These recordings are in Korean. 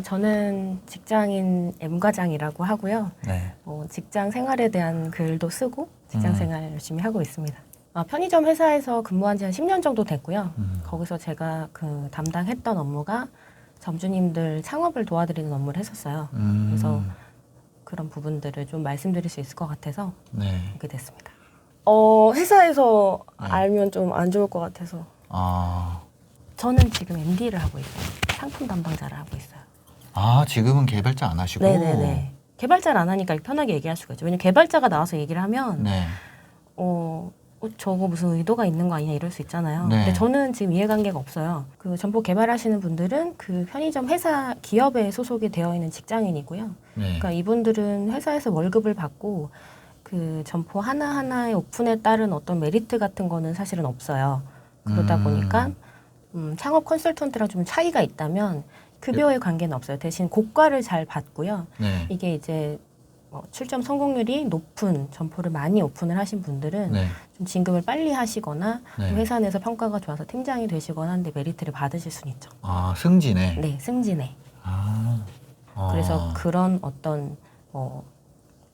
저는 직장인 M과장이라고 하고요. 네. 직장 생활에 대한 글도 쓰고 직장 생활 열심히 하고 있습니다. 편의점 회사에서 근무한 지 한 10년 정도 됐고요. 거기서 제가 담당했던 업무가 점주님들 창업을 도와드리는 업무를 했었어요. 그래서 그런 부분들을 좀 말씀드릴 수 있을 것 같아서 네. 오게 됐습니다. 회사에서 네. 알면 좀 안 좋을 것 같아서. 저는 지금 MD를 하고 있어요. 상품 담당자를 하고 있어요. 지금은 개발자 안 하시고? 네네네. 개발자를 안 하니까 편하게 얘기할 수가 있죠. 왜냐면 개발자가 나와서 얘기를 하면 네. 저거 무슨 의도가 있는 거 아니냐 이럴 수 있잖아요. 네. 근데 저는 지금 이해관계가 없어요. 그 점포 개발하시는 분들은 그 편의점 회사 기업에 소속이 되어 있는 직장인이고요. 네. 그러니까 이분들은 회사에서 월급을 받고 그 점포 하나하나의 오픈에 따른 어떤 메리트 같은 거는 사실은 없어요. 그러다 보니까 창업 컨설턴트랑 좀 차이가 있다면 급여의 관계는 없어요. 대신 고가를 잘 받고요. 네. 이게 이제 출점 성공률이 높은 점포를 많이 오픈을 하신 분들은 네. 좀 진급을 빨리 하시거나 네. 또 회사 내에서 평가가 좋아서 팀장이 되시거나 하는데 메리트를 받으실 수는 있죠. 승진에? 네, 승진에. 아. 그래서 그런 어떤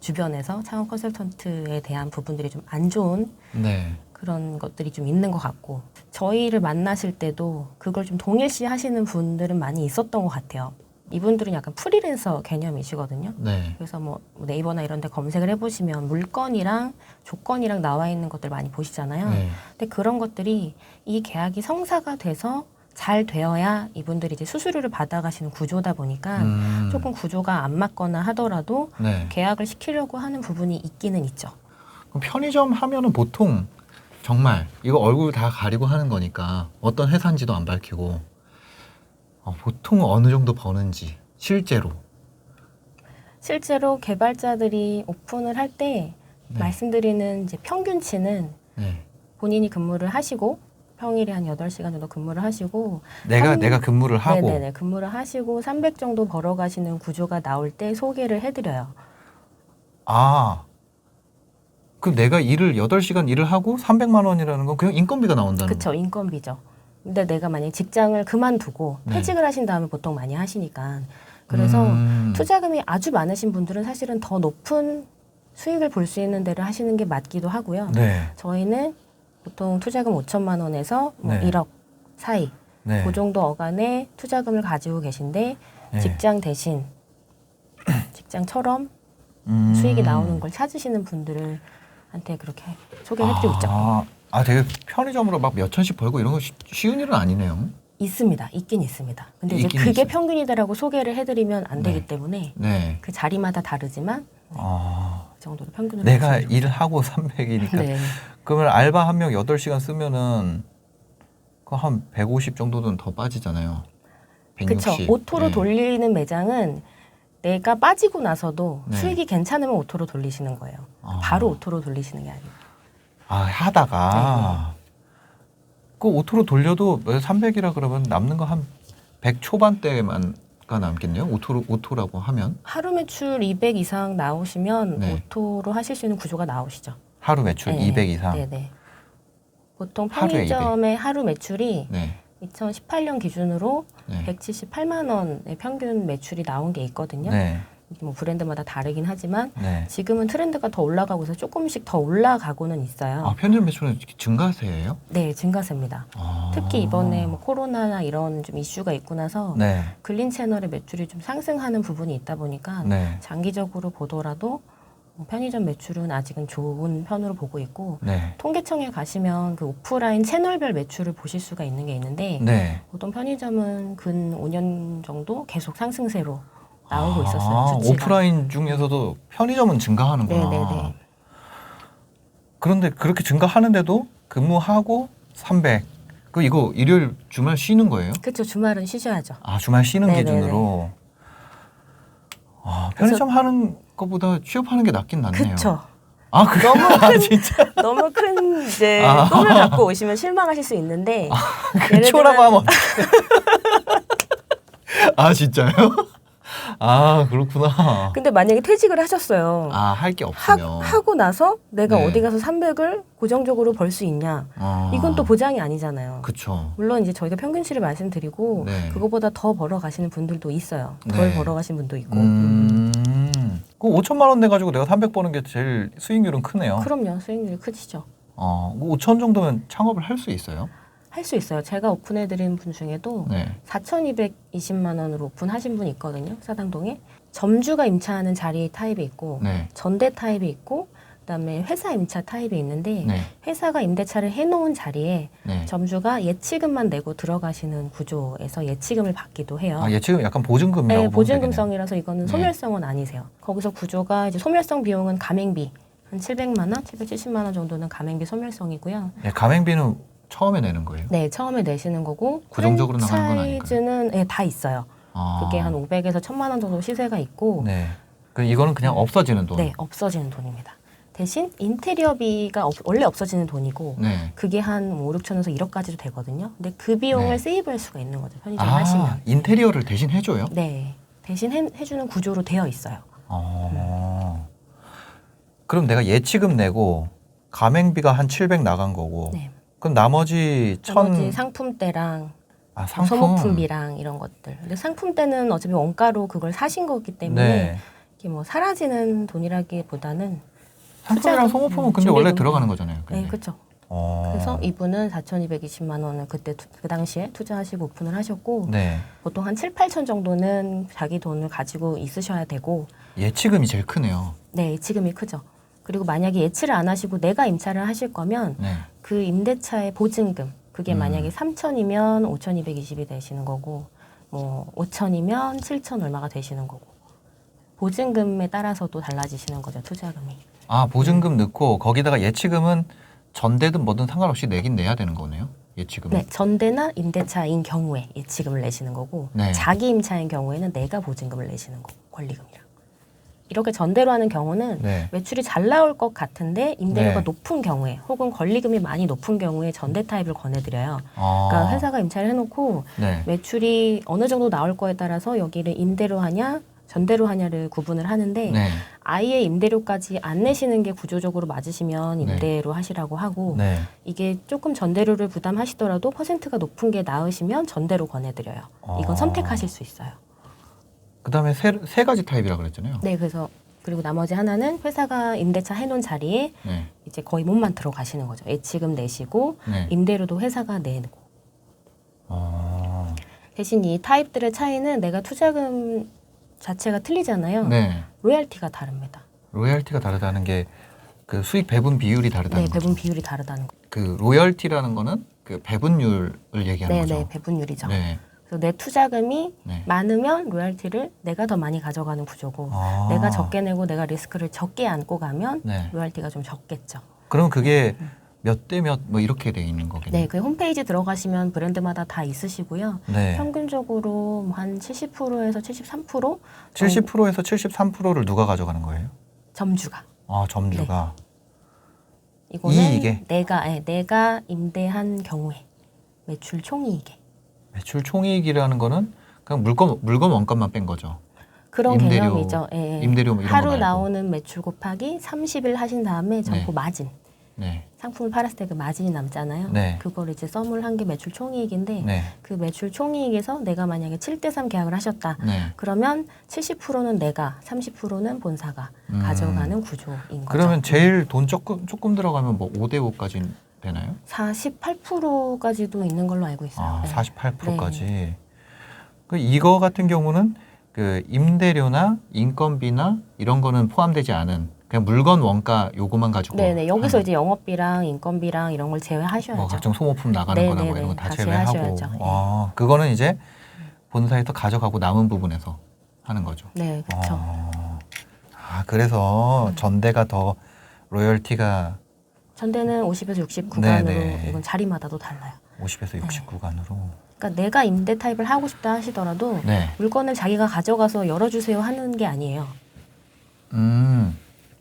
주변에서 창업 컨설턴트에 대한 부분들이 좀 안 좋은 네. 그런 것들이 좀 있는 것 같고 저희를 만나실 때도 그걸 좀 동일시 하시는 분들은 많이 있었던 것 같아요. 이분들은 약간 프리랜서 개념이시거든요. 네. 그래서 뭐 네이버나 이런 데 검색을 해보시면 물건이랑 조건이랑 나와 있는 것들 많이 보시잖아요. 네. 근데 그런 것들이 이 계약이 성사가 돼서 잘 되어야 이분들이 이제 수수료를 받아가시는 구조다 보니까 조금 구조가 안 맞거나 하더라도 네. 계약을 시키려고 하는 부분이 있기는 있죠. 그럼 편의점 하면은 보통 정말 이거 얼굴 다 가리고 하는 거니까 어떤 회사인지도 안 밝히고 보통 어느 정도 버는지 실제로 개발자들이 오픈을 할 때 네. 말씀드리는 이제 평균치는 네. 본인이 근무를 하시고 평일에 한 8시간 정도 근무를 하시고 내가 근무를 하고 네네네 근무를 하시고 300 정도 벌어가시는 구조가 나올 때 소개를 해드려요. 그럼 내가 일을 8시간 일을 하고 300만 원이라는 건 그냥 인건비가 나온다는 그쵸, 인건비죠. 근데 내가 만약에 직장을 그만두고 네. 퇴직을 하신 다음에 보통 많이 하시니까 그래서 투자금이 아주 많으신 분들은 사실은 더 높은 수익을 볼 수 있는 데를 하시는 게 맞기도 하고요. 네. 저희는 보통 투자금 5천만 원에서 뭐 네. 1억 사이 네. 그 정도 어간의 투자금을 가지고 계신데 네. 직장 대신 직장처럼 수익이 나오는 걸 찾으시는 분들한테 그렇게 소개해드리고 있죠. 되게 편의점으로 막 몇 천씩 벌고 이런 거 쉬운 일은 아니네요. 있습니다. 있긴 있습니다. 근데 이제 있긴 그게 있어요. 평균이다라고 소개를 해드리면 안 되기 때문에 네. 그 자리마다 다르지만 그 정도로 평균으로 내가 말씀드리고 일을 하고 300이니까 네. 그러면 알바 한 명 8시간 쓰면은 그 한 150 정도는 더 빠지잖아요. 160. 그렇죠. 오토로 네. 돌리는 매장은 내가 빠지고 나서도 네. 수익이 괜찮으면 오토로 돌리시는 거예요. 바로 오토로 돌리시는 게 아니에요. 하다가 그 오토로 돌려도 300이라 그러면 남는 거 한 100 초반대만가 남겠네요. 오토라고 하면 하루 매출 200 이상 나오시면 네. 오토로 하실 수 있는 구조가 나오시죠. 하루 매출 네. 200 이상. 네네. 보통 하루에 편의점의 하루 매출이 네. 2018년 기준으로 네. 178만 원의 평균 매출이 나온 게 있거든요. 네. 뭐 브랜드마다 다르긴 하지만 네. 지금은 트렌드가 더 올라가고 있어서 조금씩 더 올라가고는 있어요. 편의점 매출은 증가세예요? 네, 증가세입니다. 특히 이번에 뭐 코로나나 이런 좀 이슈가 있고 나서 네. 글린 채널의 매출이 좀 상승하는 부분이 있다 보니까 네. 장기적으로 보더라도 편의점 매출은 아직은 좋은 편으로 보고 있고 네. 통계청에 가시면 그 오프라인 채널별 매출을 보실 수가 있는 게 있는데 네. 보통 편의점은 근 5년 정도 계속 상승세로 나오고 있었어요. 수치가. 오프라인 중에서도 편의점은 증가하는구나. 네네네. 그런데 그렇게 증가하는데도 근무하고 300. 이거 일요일 주말 쉬는 거예요? 그렇죠. 주말은 쉬셔야죠. 주말 쉬는 네네네. 기준으로. 편의점 하는 것보다 취업하는 게 낫긴 낫네요. 그렇죠. 그래요? 너무 큰, 진짜? 너무 큰 이제 꿈을 갖고 오시면 실망하실 수 있는데 그 초라고 하면 어떡해. 진짜요? 아, 그렇구나. 근데 만약에 퇴직을 하셨어요. 아, 할 게 없으면. 하고 나서 내가 네. 어디 가서 300을 고정적으로 벌 수 있냐? 이건 또 보장이 아니잖아요. 그쵸. 물론 이제 저희가 평균치를 말씀드리고 네. 그거보다 더 벌어 가시는 분들도 있어요. 덜 네. 벌어 가시는 분도 있고. 그 5천만 원 내가지고 내가 300 버는 게 제일 수익률은 크네요. 그럼요. 수익률이 크시죠. 5천 정도면 창업을 할 수 있어요? 할 수 있어요. 제가 오픈해드린 분 중에도 네. 4,220만 원으로 오픈하신 분이 있거든요. 사당동에. 점주가 임차하는 자리 타입이 있고 네. 전대 타입이 있고 그다음에 회사 임차 타입이 있는데 네. 회사가 임대차를 해놓은 자리에 네. 점주가 예치금만 내고 들어가시는 구조에서 예치금을 받기도 해요. 아, 지금 약간 보증금이라고 네, 보면 보증금성이라서 이거는 네. 소멸성은 아니세요. 거기서 구조가 이제 소멸성 비용은 가맹비 한 700만 원, 770만 원 정도는 가맹비 소멸성이고요. 되겠네요. 네, 가맹비는 처음에 내는 거예요? 네, 처음에 내시는 거고 고정적으로 나가는 건 프랜차이즈는 네, 다 있어요. 그게 한 500에서 1,000만 원 정도 시세가 있고 네. 이거는 그냥 없어지는 돈. 네, 없어지는 돈입니다. 대신 인테리어비가 원래 없어지는 돈이고 네. 그게 한 5, 6천에서 1억까지도 되거든요. 근데 그 비용을 네. 세이브할 수가 있는 거죠. 편의점 하시면. 인테리어를 대신 해줘요? 네, 대신 해주는 구조로 되어 있어요. 그럼 내가 예치금 내고 가맹비가 한 700 나간 거고 네. 그럼 나머지 나머지 상품대랑 상품? 소모품비랑 이런 것들. 근데 상품대는 어차피 원가로 그걸 사신 거기 때문에 네. 이게 뭐 사라지는 돈이라기보다는 상품이랑 소모품은 근데 원래 들어가는 거잖아요. 네, 그렇죠. 어. 그래서 이분은 4,220만 원을 그때 그 당시에 투자하시고 오픈을 하셨고 네. 보통 한 7, 8천 정도는 자기 돈을 가지고 있으셔야 되고 예치금이 제일 크네요. 네, 예치금이 크죠. 그리고 만약에 예치를 안 하시고 내가 임차를 하실 거면 네. 그 임대차의 보증금 그게 만약에 3천이면 5,220이 되시는 거고 뭐 5천이면 7천 얼마가 되시는 거고 보증금에 따라서도 달라지시는 거죠, 투자금이. 아, 보증금 넣고 거기다가 예치금은 전대든 뭐든 상관없이 내긴 내야 되는 거네요. 예치금은. 네, 전대나 임대차인 경우에 예치금을 내시는 거고 네. 자기 임차인 경우에는 내가 보증금을 내시는 거고 권리금이랑. 이렇게 전대로 하는 경우는 네. 매출이 잘 나올 것 같은데 임대료가 네. 높은 경우에 혹은 권리금이 많이 높은 경우에 전대 타입을 권해드려요. 아. 그러니까 회사가 임차를 해놓고 네. 매출이 어느 정도 나올 거에 따라서 여기를 임대로 하냐 전대로 하냐를 구분을 하는데 네. 아예 임대료까지 안 내시는 게 구조적으로 맞으시면 임대로 하시라고 하고 네. 이게 조금 전대료를 부담하시더라도 퍼센트가 높은 게 나으시면 전대로 권해드려요. 이건 아. 선택하실 수 있어요. 그다음에 세 가지 타입이라 그랬잖아요. 네, 그래서 그리고 나머지 하나는 회사가 임대차 해놓은 자리에 네. 이제 거의 몸만 들어가시는 거죠. 예치금 내시고 네. 임대료도 회사가 내고 아. 대신 이 타입들의 차이는 내가 투자금 자체가 틀리잖아요. 네. 로얄티가 다릅니다. 로열티가 다르다는 게 그 수익 배분 비율이 다르다는 네, 거죠. 배분 비율이 다르다는 거. 그 로열티라는 거는 그 배분율을 얘기하는 네, 거죠. 네, 배분율이죠. 네. 그래서 내 투자금이 네. 많으면 로얄티를 내가 더 많이 가져가는 구조고 아. 내가 적게 내고 내가 리스크를 적게 안고 가면 네. 로얄티가 좀 적겠죠. 그럼 그게 몇 대 몇 뭐 이렇게 돼 있는 거겠네요. 네, 그 홈페이지 들어가시면 브랜드마다 다 있으시고요. 네. 평균적으로 뭐한 70%에서 73% 70%에서 73%를 누가 가져가는 거예요? 점주가. 아, 점주가. 이거는 이익에? 내가 임대한 경우에 매출 총이익에 매출 총이익이라는 거는 그냥 물건 원가만 뺀 거죠. 그런 임대료, 개념이죠. 예, 예. 임대료 뭐 이런 거 하루 말고. 나오는 매출 곱하기 30일 하신 다음에 점포 네. 마진. 네. 상품을 팔았을 때 그 마진이 남잖아요. 네. 그걸 이제 썸을 한 게 매출 총이익인데 네. 그 매출 총이익에서 내가 만약에 7대3 계약을 하셨다. 네. 그러면 70%는 내가, 30%는 본사가 가져가는 구조인 거죠. 그러면 제일 돈 조금 들어가면 뭐 5대 5까지 되나요? 48%까지도 있는 걸로 알고 있어요. 아, 네. 48%까지. 그 이거 같은 경우는 그 임대료나 인건비나 이런 거는 포함되지 않은 그냥 물건 원가 요거만 가지고 네네. 여기서 하는 이제 영업비랑 인건비랑 이런 걸 제외하셔야죠. 뭐 각종 소모품 나가는 거나 뭐 이런 거 다 다 제외하고 제외하셔야죠. 아, 그거는 이제 본사에서 가져가고 남은 부분에서 하는 거죠. 네, 그렇죠. 아, 그래서 전대가 더 로열티가 전대는 50에서 60 구간으로 네네. 이건 자리마다도 달라요. 50에서 60 구간으로. 그러니까 내가 임대 타입을 하고 싶다 하시더라도 네. 물건을 자기가 가져가서 열어주세요 하는 게 아니에요.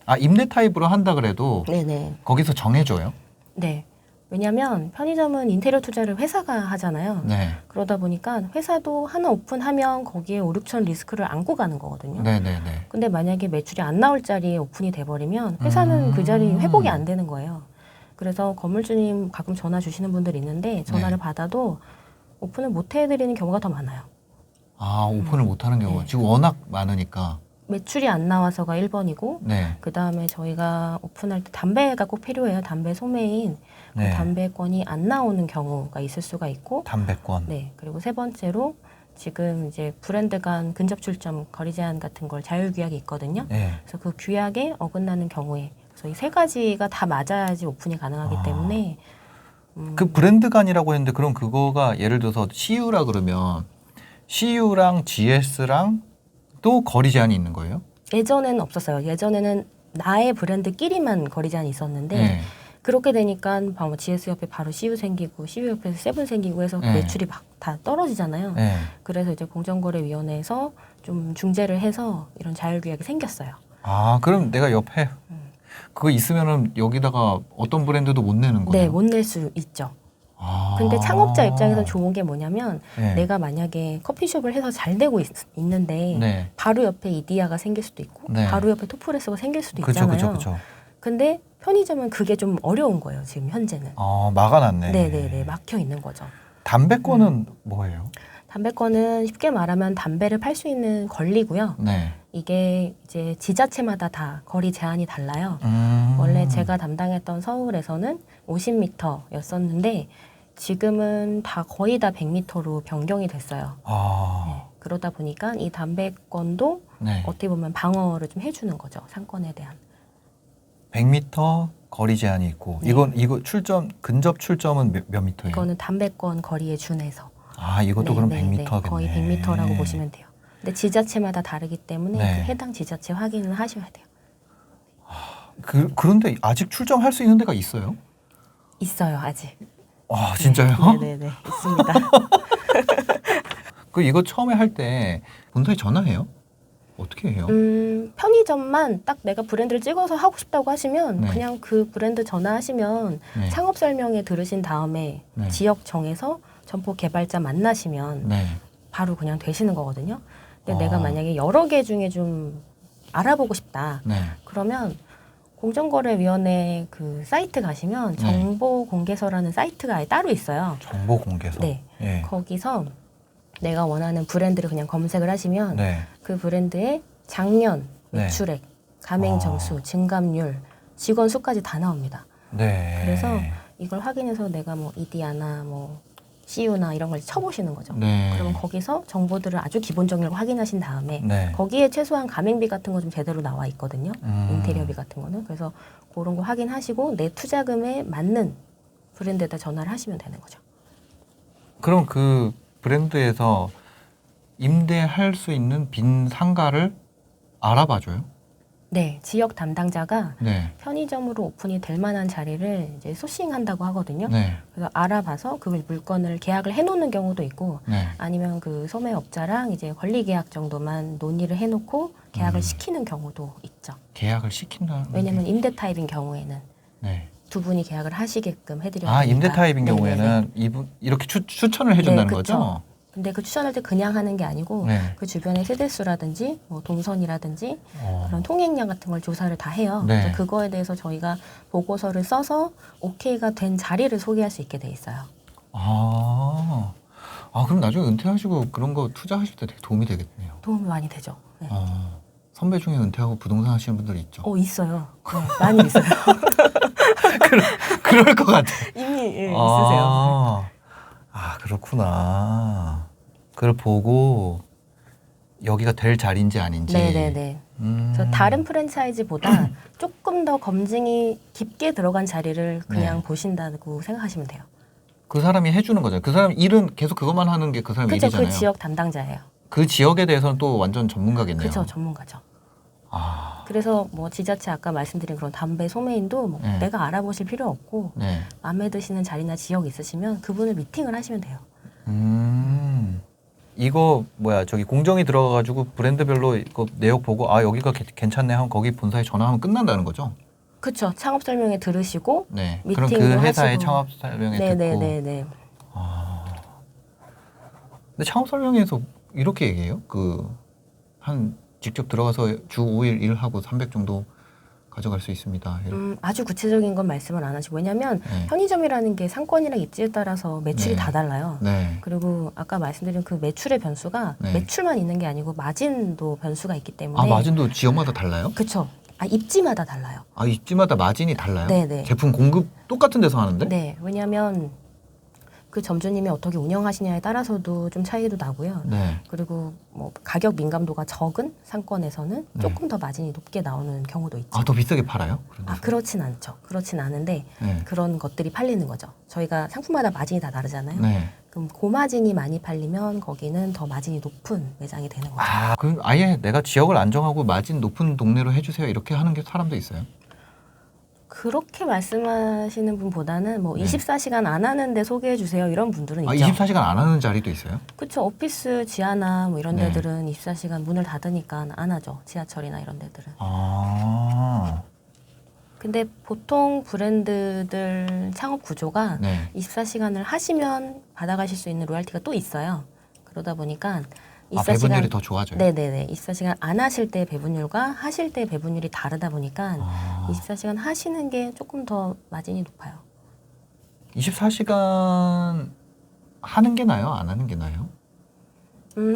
아, 임대 타입으로 한다 그래도 네네. 거기서 정해줘요? 네. 왜냐하면 편의점은 인테리어 투자를 회사가 하잖아요. 네. 그러다 보니까 회사도 하나 오픈하면 거기에 5, 6천 리스크를 안고 가는 거거든요. 네네네. 근데 만약에 매출이 안 나올 자리에 오픈이 돼버리면 회사는 그 자리 회복이 안 되는 거예요. 그래서 건물주님 가끔 전화 주시는 분들이 있는데 전화를 네. 받아도 오픈을 못 해드리는 경우가 더 많아요. 아, 오픈을 못하는 경우가 네. 지금 워낙 많으니까. 매출이 안 나와서가 1번이고 네. 그 다음에 저희가 오픈할 때 담배가 꼭 필요해요. 담배 소매인 그 네. 담배권이 안 나오는 경우가 있을 수가 있고 담배권. 네. 그리고 세 번째로 지금 이제 브랜드 간 근접 출점 거리 제한 같은 걸 자율 규약이 있거든요. 네. 그래서 그 규약에 어긋나는 경우에 그래서 이 세 가지가 다 맞아야지 오픈이 가능하기 아. 때문에 그 브랜드간이라고 했는데 그럼 그거가 예를 들어서 CU라 그러면 CU랑 GS랑 또 거리 제한이 있는 거예요? 예전에는 없었어요. 예전에는 나의 브랜드끼리만 거리 제한이 있었는데 네. 그렇게 되니까 뭐 GS 옆에 바로 CU 생기고 CU 옆에서 세븐 생기고 해서 네. 매출이 막 다 떨어지잖아요. 네. 그래서 이제 공정거래위원회에서 좀 중재를 해서 이런 자율규약이 생겼어요. 아, 그럼 내가 옆에 그거 있으면은 여기다가 어떤 브랜드도 못 내는 거예요? 네, 못 낼 수 있죠. 아. 근데 창업자 입장에서 좋은 게 뭐냐면 네. 내가 만약에 커피숍을 해서 잘 되고 있는데 네. 바로 옆에 이디야가 생길 수도 있고 네. 바로 옆에 토프레스가 생길 수도 그죠, 있잖아요. 그죠, 그죠. 근데 편의점은 그게 좀 어려운 거예요. 지금 현재는. 막아놨네. 네네네. 막혀 있는 거죠. 담배권은 뭐예요? 담배권은 쉽게 말하면 담배를 팔 수 있는 권리고요. 네. 이게 이제 지자체마다 다 거리 제한이 달라요. 원래 제가 담당했던 서울에서는 50m였었는데 지금은 다 거의 다 100m로 변경이 됐어요. 네, 그러다 보니까 이 담배권도 네. 어떻게 보면 방어를 좀 해주는 거죠. 상권에 대한. 100m 거리 제한이 있고 네. 이거 출점 근접 출점은 몇 미터예요? 이거는 담배권 거리에 준해서. 이것도 네, 그럼 네, 100m 네. 하겠네. 거의 100m라고 보시면 돼요. 근데 지자체마다 다르기 때문에 네. 그 해당 지자체 확인을 하셔야 돼요. 그런데 아직 출점할 수 있는 데가 있어요? 있어요, 아직. 진짜요? 네네네, 있습니다. 그 이거 처음에 할 때 본사에 전화해요? 어떻게 해요? 편의점만 딱 내가 브랜드를 찍어서 하고 싶다고 하시면 네. 그냥 그 브랜드 전화하시면 네. 창업 설명회 들으신 다음에 네. 지역 정해서 점포 개발자 만나시면 네. 바로 그냥 되시는 거거든요. 근데 아. 내가 만약에 여러 개 중에 좀 알아보고 싶다. 네. 그러면 공정거래위원회 그 사이트 가시면 네. 정보 공개서라는 사이트가 아예 따로 있어요. 정보 공개서. 네. 예. 거기서 내가 원하는 브랜드를 그냥 검색을 하시면 네. 그 브랜드의 작년 네. 매출액, 가맹 점수, 증감률, 직원 수까지 다 나옵니다. 네. 그래서 이걸 확인해서 내가 뭐 이디야나 뭐 CU나 이런 걸 쳐보시는 거죠. 네. 그러면 거기서 정보들을 아주 기본적으로 확인하신 다음에 네. 거기에 최소한 가맹비 같은 거 좀 제대로 나와 있거든요. 음. 인테리어비 같은 거는. 그래서 그런 거 확인하시고 내 투자금에 맞는 브랜드에다 전화를 하시면 되는 거죠. 그럼 그 브랜드에서 임대할 수 있는 빈 상가를 알아봐줘요? 네, 지역 담당자가 네. 편의점으로 오픈이 될 만한 자리를 이제 소싱한다고 하거든요. 네. 그래서 알아봐서 그 물건을 계약을 해놓는 경우도 있고 네. 아니면 그 소매업자랑 이제 권리 계약 정도만 논의를 해놓고 계약을 시키는 경우도 있죠. 계약을 시킨다. 왜냐면 임대 타입인 경우에는 네. 두 분이 계약을 하시게끔 해드려야 되니까. 임대 타입인 네네네. 경우에는 이분 이렇게 추천을 해준다는 네, 거죠? 그쵸. 근데 그 추천할 때 그냥 하는 게 아니고 네. 그 주변의 세대수라든지 뭐 동선이라든지 어. 그런 통행량 같은 걸 조사를 다 해요. 네. 그래서 그거에 대해서 저희가 보고서를 써서 오케이가 된 자리를 소개할 수 있게 돼 있어요. 그럼 나중에 은퇴하시고 그런 거 투자하실 때 되게 도움이 되겠네요. 도움이 많이 되죠. 네. 선배 중에 은퇴하고 부동산 하시는 분들이 있죠. 있어요. 네, 많이 있어요. 그럴 것 같아. 이미 있으세요. 그렇구나. 그걸 보고 여기가 될 자리인지 아닌지. 네네네. 그래서 다른 프랜차이즈보다 조금 더 검증이 깊게 들어간 자리를 그냥 네. 보신다고 생각하시면 돼요. 그 사람이 해주는 거잖아요. 그 사람 일은 계속 그것만 하는 게 그 사람 그죠? 일이잖아요. 그 지역 담당자예요. 그 지역에 대해서는 또 완전 전문가겠네요. 그죠? 전문가죠. 아, 그래서 뭐 지자체 아까 말씀드린 그런 담배 소매인도 뭐 네. 내가 알아보실 필요 없고 네. 마음에 드시는 자리나 지역 있으시면 그분을 미팅을 하시면 돼요. 이거 저기 공정이 들어가가지고 브랜드별로 이거 내역 보고 여기가 괜찮네 하면 거기 본사에 전화하면 끝난다는 거죠? 그쵸. 창업 설명회 들으시고 네. 그럼 그 미팅도 회사의 하시고. 창업 설명회 듣고. 네네네네. 근데 창업 설명회에서 이렇게 얘기해요? 한 직접 들어가서 주 5일 일하고 300 정도 가져갈 수 있습니다. 아주 구체적인 건 말씀을 안 하시고 왜냐하면 네. 편의점이라는 게 상권이랑 입지에 따라서 매출이 네. 다 달라요. 네. 그리고 아까 말씀드린 그 매출의 변수가 네. 매출만 있는 게 아니고 마진도 변수가 있기 때문에 아, 마진도 지역마다 달라요? 그쵸. 입지마다 달라요. 아, 입지마다 마진이 달라요? 네네. 제품 공급 똑같은 데서 하는데? 네. 왜냐하면 그 점주님이 어떻게 운영하시냐에 따라서도 좀 차이도 나고요. 네. 그리고 뭐 가격 민감도가 적은 상권에서는 네. 조금 더 마진이 높게 나오는 경우도 있죠. 아, 더 비싸게 팔아요? 그런 데서? 그렇진 않죠. 그렇진 않은데 네. 그런 것들이 팔리는 거죠. 저희가 상품마다 마진이 다 다르잖아요. 네. 그럼 고마진이 많이 팔리면 거기는 더 마진이 높은 매장이 되는 거죠. 아, 그럼 아예 내가 지역을 안 정하고 마진 높은 동네로 해주세요. 이렇게 하는 게 사람도 있어요? 그렇게 말씀하시는 분보다는 뭐 네. 24시간 안 하는데 소개해 주세요 이런 분들은 아, 있죠. 24시간 안 하는 자리도 있어요? 그렇죠. 오피스 지하나 뭐 이런 네. 데들은 24시간 문을 닫으니까 안 하죠. 지하철이나 이런 데들은. 아, 근데 보통 브랜드들 창업 구조가 네. 24시간을 하시면 받아가실 수 있는 로얄티가 또 있어요. 그러다 보니까 아, 배분율이 더 좋아져요? 네네네. 24시간 안 하실 때 배분율과 하실 때 배분율이 다르다 보니까 아, 24시간 하시는 게 조금 더 마진이 높아요. 24시간 하는 게 나아요? 안 하는 게 나아요?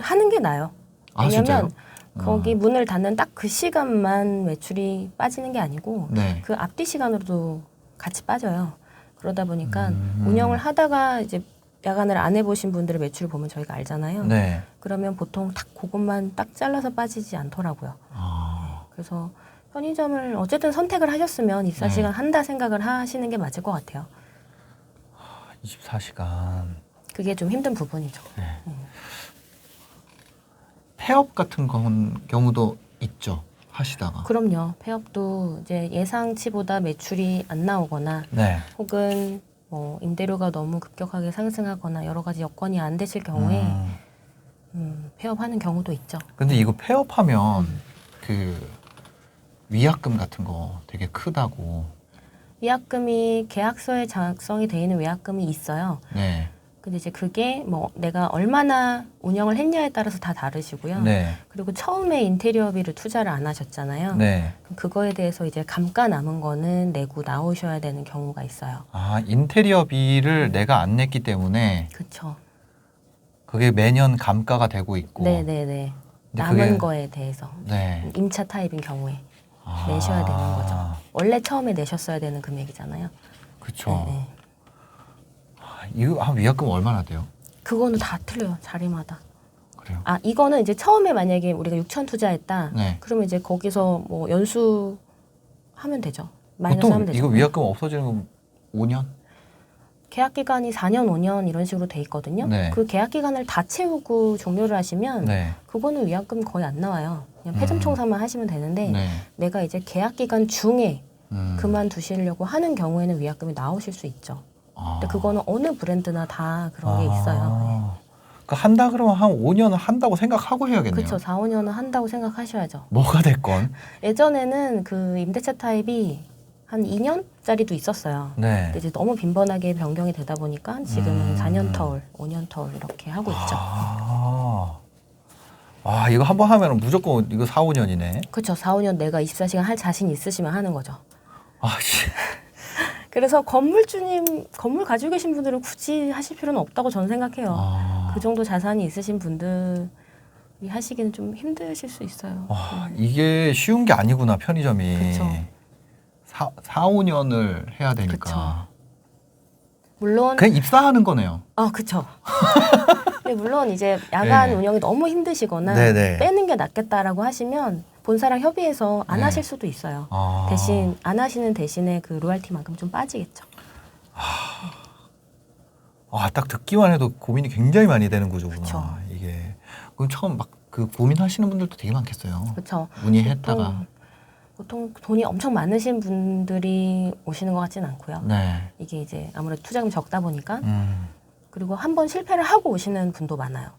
하는 게 나아요. 아, 왜냐면 진짜요? 거기 문을 닫는 딱 그 시간만 매출이 빠지는 게 아니고 네. 그 앞뒤 시간으로도 같이 빠져요. 그러다 보니까 음. 운영을 하다가 이제 야간을 안 해보신 분들의 매출을 보면 저희가 알잖아요. 네. 그러면 보통 딱 그것만 딱 잘라서 빠지지 않더라고요. 아, 그래서 편의점을 어쨌든 선택을 하셨으면 24시간 네. 한다 생각을 하시는 게 맞을 것 같아요. 24시간. 그게 좀 힘든 부분이죠. 네. 폐업 같은 경우도 있죠. 하시다가. 그럼요. 폐업도 이제 예상치보다 매출이 안 나오거나 네. 혹은 뭐 임대료가 너무 급격하게 상승하거나 여러 가지 여건이 안 되실 경우에 폐업하는 경우도 있죠. 근데 이거 폐업하면 그 위약금 같은 거 되게 크다고. 위약금이 계약서에 작성이 돼 있는 위약금이 있어요. 네. 근데 이제 그게 뭐 내가 얼마나 운영을 했냐에 따라서 다 다르시고요. 네. 그리고 처음에 인테리어비를 투자를 안 하셨잖아요. 네. 그럼 그거에 대해서 이제 감가 남은 거는 내고 나오셔야 되는 경우가 있어요. 아, 인테리어비를 내가 안 냈기 때문에 그렇죠. 그게 매년 감가가 되고 있고. 네네네. 근데 남은 그게- 거에 대해서 네. 임차 타입인 경우에 아, 내셔야 되는 거죠. 원래 처음에 내셨어야 되는 금액이잖아요. 그렇죠. 네. 이거 위약금 얼마나 돼요? 그거는 다 틀려요. 자리마다. 그래요. 이거는 이제 처음에 만약에 우리가 6천 투자했다. 네. 그러면 이제 거기서 뭐 연수 하면 되죠. 마이너스 보통 하면 되죠. 이거 위약금 없어지는 건 5년? 계약 기간이 4년, 5년 이런 식으로 돼 있거든요. 네. 그 계약 기간을 다 채우고 종료를 하시면 네. 그거는 위약금 거의 안 나와요. 그냥 폐점 청산만 하시면 되는데 네. 내가 이제 계약 기간 중에 음. 그만두시려고 하는 경우에는 위약금이 나오실 수 있죠. 아. 근데 그거는 어느 브랜드나 다 그런 게 있어요. 그러니까 한다 그러면 한 5년은 한다고 생각하고 해야겠네요. 그렇죠. 4, 5년은 한다고 생각하셔야죠. 뭐가 됐건. 예전에는 그 임대차 타입이 한 2년짜리도 있었어요. 네. 근데 이제 너무 빈번하게 변경이 되다 보니까 지금은 4년 음. 터울, 5년 터울 이렇게 하고 있죠. 아, 이거 한 번 하면 무조건 이거 4, 5년이네. 그렇죠. 4, 5년 내가 24시간 할 자신 있으시면 하는 거죠. 아, 씨. 그래서 건물주님, 건물 가지고 계신 분들은 굳이 하실 필요는 없다고 저는 생각해요. 아. 그 정도 자산이 있으신 분들이 하시기는 좀 힘드실 수 있어요. 와, 이게 쉬운 게 아니구나, 편의점이. 그쵸. 4, 5년을 해야 되니까. 그쵸. 물론 그냥 입사하는 거네요. 그쵸. 근데 물론 이제 야간 네. 운영이 너무 힘드시거나 네네. 빼는 게 낫겠다라고 하시면 본사랑 협의해서 안 네. 하실 수도 있어요. 아. 대신 안 하시는 대신에 그 로얄티만큼 좀 빠지겠죠. 아, 딱 듣기만 해도 고민이 굉장히 많이 되는 구조구나. 그쵸. 이게. 그럼 처음 막 그 고민하시는 분들도 되게 많겠어요. 그렇죠. 문의했다가. 보통 돈이 엄청 많으신 분들이 오시는 것 같지는 않고요. 네. 이게 이제 아무래도 투자금이 적다 보니까 음. 그리고 한 번 실패를 하고 오시는 분도 많아요.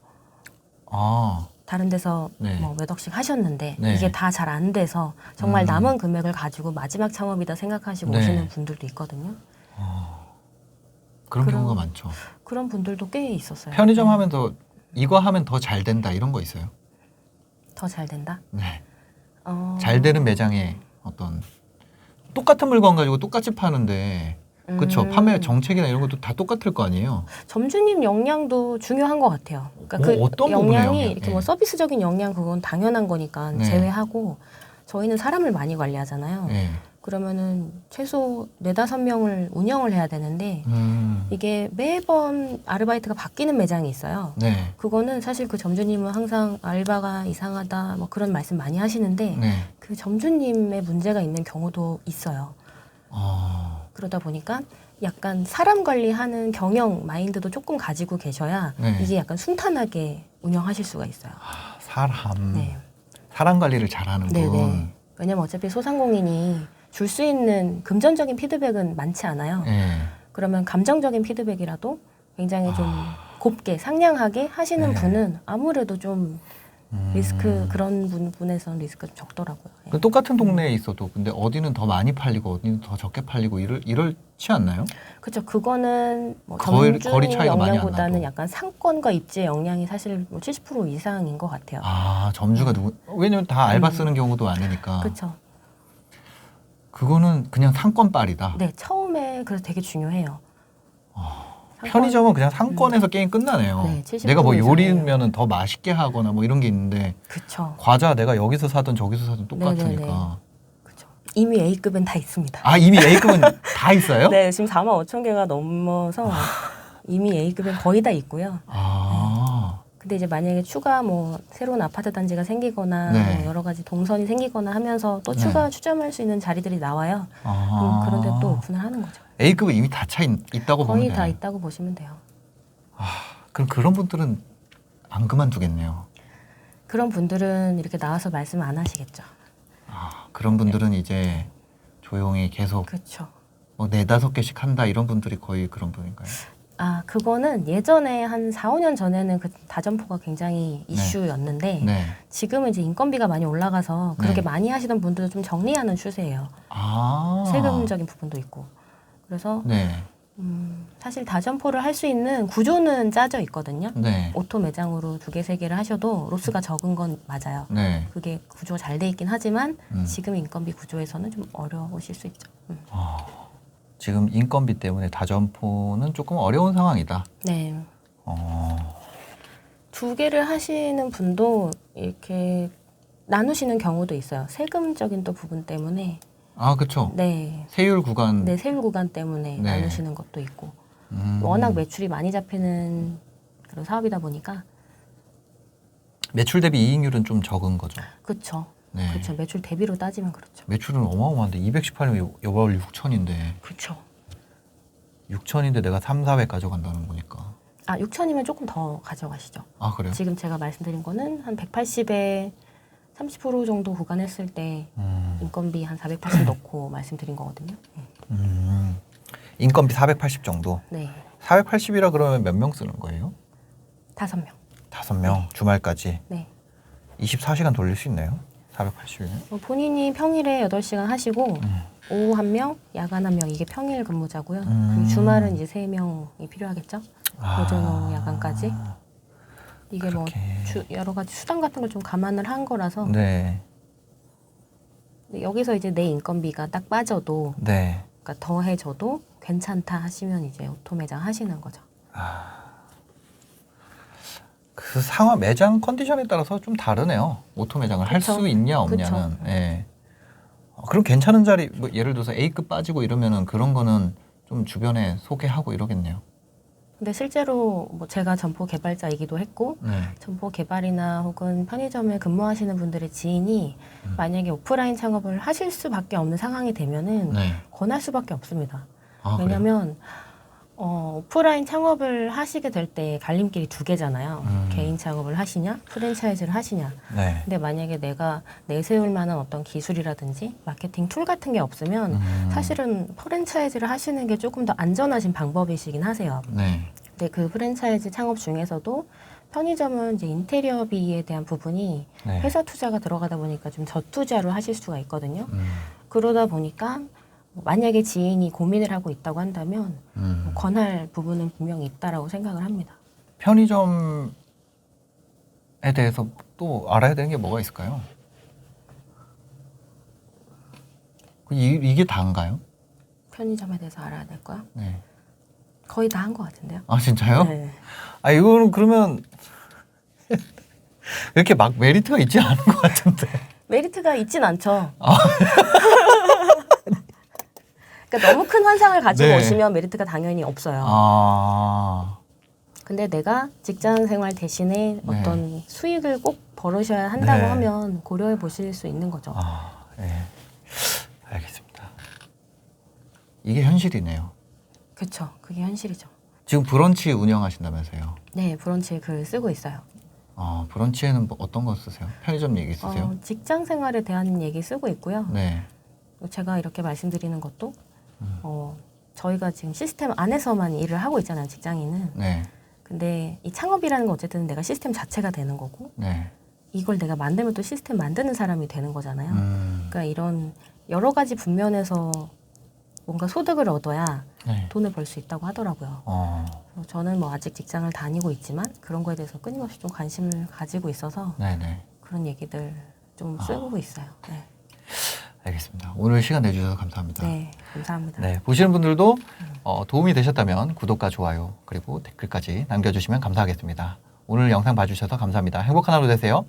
아. 다른 데서 네. 뭐 몇 억씩 하셨는데 네. 이게 다 잘 안 돼서 정말 남은 금액을 가지고 마지막 창업이다 생각하시고 네. 오시는 분들도 있거든요. 그런 그럼- 경우가 많죠. 그런 분들도 꽤 있었어요. 편의점 하면 이거 하면 더 잘 된다 이런 거 있어요? 더 잘 된다. 네. 어, 잘 되는 매장에 어떤 똑같은 물건 가지고 똑같이 파는데 그렇죠. 판매 정책이나 이런 것도 다 똑같을 거 아니에요. 점주님 역량도 중요한 것 같아요. 그러니까 뭐 그 어떤 부분의 역량이 역량? 이렇게 네. 뭐 서비스적인 역량 그건 당연한 거니까 네. 제외하고 저희는 사람을 많이 관리하잖아요. 네. 그러면은 최소 4-5명을 운영을 해야 되는데 이게 매번 아르바이트가 바뀌는 매장이 있어요. 네. 그거는 사실 그 점주님은 항상 알바가 이상하다 뭐 그런 말씀 많이 하시는데 네. 그 점주님의 문제가 있는 경우도 있어요. 그러다 보니까 약간 사람 관리하는 경영 마인드도 조금 가지고 계셔야 네. 이게 약간 순탄하게 운영하실 수가 있어요. 사람. 네. 사람 관리를 잘하는 분. 네네. 왜냐면 어차피 소상공인이 줄 수 있는 금전적인 피드백은 많지 않아요. 네. 그러면 감정적인 피드백이라도 굉장히 좀 곱게 상냥하게 하시는 네. 분은 아무래도 좀 리스크 그런 부분에서는 리스크가 좀 적더라고요. 예. 그 똑같은 동네에 있어도 근데 어디는 더 많이 팔리고 어디는 더 적게 팔리고 이럴지 않나요? 그렇죠. 그거는 뭐 거리 점주님 차이가 많이 안 역량보다는 나도. 약간 상권과 입지의 역량이 사실 뭐 70% 이상인 것 같아요. 점주가 왜냐면 다 알바 쓰는 경우도 많으니까. 그렇죠. 그거는 그냥 상권빨이다. 네, 처음에 그래서 되게 중요해요. 상권- 편의점은 그냥 상권에서 게임 끝나네요. 네, 70% 내가 뭐 이상이에요. 요리면은 더 맛있게 하거나 뭐 이런 게 있는데 그렇죠. 과자 내가 여기서 사든 저기서 사든 똑같으니까. 네네네. 그렇죠. 이미 A급은 다 있습니다. 이미 A급은 다 있어요? 네, 지금 45,000개가 넘어서 이미 A급은 거의 다 있고요. 근데 이제 만약에 추가 뭐 새로운 아파트 단지가 생기거나 네. 뭐 여러 가지 동선이 생기거나 하면서 또 네. 추가 추점할 수 있는 자리들이 나와요. 그런데 또 오픈을 하는 거죠. A급은 이미 다 차 있다고 보면 거의 돼요. 다 있다고 보시면 돼요. 그럼 그런 분들은 안 그만두겠네요. 그런 분들은 이렇게 나와서 말씀 안 하시겠죠. 그런 분들은 이제 조용히 계속 그렇죠. 뭐 4-5개씩 한다 이런 분들이 거의 그런 분인가요? 그거는 예전에 한 4-5년 전에는 그 다점포가 굉장히 이슈였는데 네. 지금은 이제 인건비가 많이 올라가서 그렇게 네. 많이 하시던 분들도 좀 정리하는 추세예요. 세금적인 부분도 있고. 그래서 네. 사실 다점포를 할 수 있는 구조는 짜져 있거든요. 네. 오토 매장으로 2개, 3개를 하셔도 로스가 적은 건 맞아요. 네. 그게 구조가 잘 돼 있긴 하지만 음. 지금 인건비 구조에서는 좀 어려우실 수 있죠. 지금 인건비 때문에 다점포는 조금 어려운 상황이다. 네. 2개를 하시는 분도 이렇게 나누시는 경우도 있어요. 세금적인 또 부분 때문에. 그렇죠. 네. 세율 구간. 네, 세율 구간 때문에 네. 나누시는 것도 있고. 워낙 매출이 많이 잡히는 그런 사업이다 보니까. 매출 대비 이익률은 좀 적은 거죠. 그렇죠. 네. 그렇죠. 매출 대비로 따지면 그렇죠. 매출은 어마어마한데 218면 여월 6천인데 그렇죠. 6천인데 내가 3-400 가져간다는 거니까. 6천이면 조금 더 가져가시죠. 그래요? 지금 제가 말씀드린 거는 한 180에 30% 정도 구간했을 때 인건비 한 480 넣고 말씀드린 거거든요. 인건비 480 정도. 네. 480이라 그러면 몇 명 쓰는 거예요? 5명. 5명. 주말까지. 네. 24시간 돌릴 수 있나요? 480이면? 본인이 평일에 8시간 하시고 오후 1명, 야간 1명 이게 평일 근무자고요. 그리고 주말은 이제 3명이 필요하겠죠. 오전, 오후, 야간까지. 이게 그렇게. 뭐 여러 가지 수당 같은 걸 좀 감안을 한 거라서 네. 근데 여기서 이제 내 인건비가 딱 빠져도 네. 그러니까 더해져도 괜찮다 하시면 이제 오토 매장 하시는 거죠. 그 상황 매장 컨디션에 따라서 좀 다르네요. 오토 매장을 할 그쵸. 수 있냐 없냐는. 예. 그럼 괜찮은 자리 뭐 예를 들어서 A급 빠지고 이러면은 그런 거는 좀 주변에 소개하고 이러겠네요. 근데 실제로 뭐 제가 점포 개발자이기도 했고 네. 점포 개발이나 혹은 편의점에 근무하시는 분들의 지인이 만약에 오프라인 창업을 하실 수밖에 없는 상황이 되면은 네. 권할 수밖에 없습니다. 그래요? 왜냐하면 오프라인 창업을 하시게 될 때 갈림길이 2개잖아요. 개인 창업을 하시냐, 프랜차이즈를 하시냐. 네. 근데 만약에 내가 내세울 만한 어떤 기술이라든지 마케팅 툴 같은 게 없으면 사실은 프랜차이즈를 하시는 게 조금 더 안전하신 방법이시긴 하세요. 네. 근데 그 프랜차이즈 창업 중에서도 편의점은 이제 인테리어비에 대한 부분이 네. 회사 투자가 들어가다 보니까 좀 저투자로 하실 수가 있거든요. 음. 그러다 보니까 만약에 지인이 고민을 하고 있다고 한다면 권할 부분은 분명히 있다라고 생각을 합니다. 편의점에 대해서 또 알아야 되는 게 뭐가 있을까요? 이게 다인가요? 편의점에 대해서 알아야 될 거야? 네. 거의 다 한 것 같은데요. 아 진짜요? 네. 아 이거는 그러면 이렇게 막 메리트가 있지 않은 것 같은데. 메리트가 있진 않죠. 그러니까 너무 큰 환상을 가지고 네. 오시면 메리트가 당연히 없어요. 아, 근데 내가 직장 생활 대신에 네. 어떤 수익을 꼭 벌으셔야 한다고 네. 하면 고려해 보실 수 있는 거죠. 네. 알겠습니다. 이게 현실이네요. 그렇죠. 그게 현실이죠. 지금 브런치 운영하신다면서요? 네, 브런치에 글 쓰고 있어요. 브런치에는 뭐 어떤 거 쓰세요? 편의점 얘기 쓰세요? 직장 생활에 대한 얘기 쓰고 있고요. 네. 제가 이렇게 말씀드리는 것도 저희가 지금 시스템 안에서만 일을 하고 있잖아요, 직장인은. 네. 근데 이 창업이라는 건 어쨌든 내가 시스템 자체가 되는 거고 네. 이걸 내가 만들면 또 시스템 만드는 사람이 되는 거잖아요. 음. 그러니까 이런 여러 가지 분면에서 뭔가 소득을 얻어야 네. 돈을 벌 수 있다고 하더라고요. 그래서 저는 뭐 아직 직장을 다니고 있지만 그런 거에 대해서 끊임없이 좀 관심을 가지고 있어서 네네. 그런 얘기들 좀 쓰고 있어요. 네. 알겠습니다. 오늘 시간 내주셔서 감사합니다. 네, 감사합니다. 네, 보시는 분들도 도움이 되셨다면 구독과 좋아요 그리고 댓글까지 남겨주시면 감사하겠습니다. 오늘 영상 봐주셔서 감사합니다. 행복한 하루 되세요.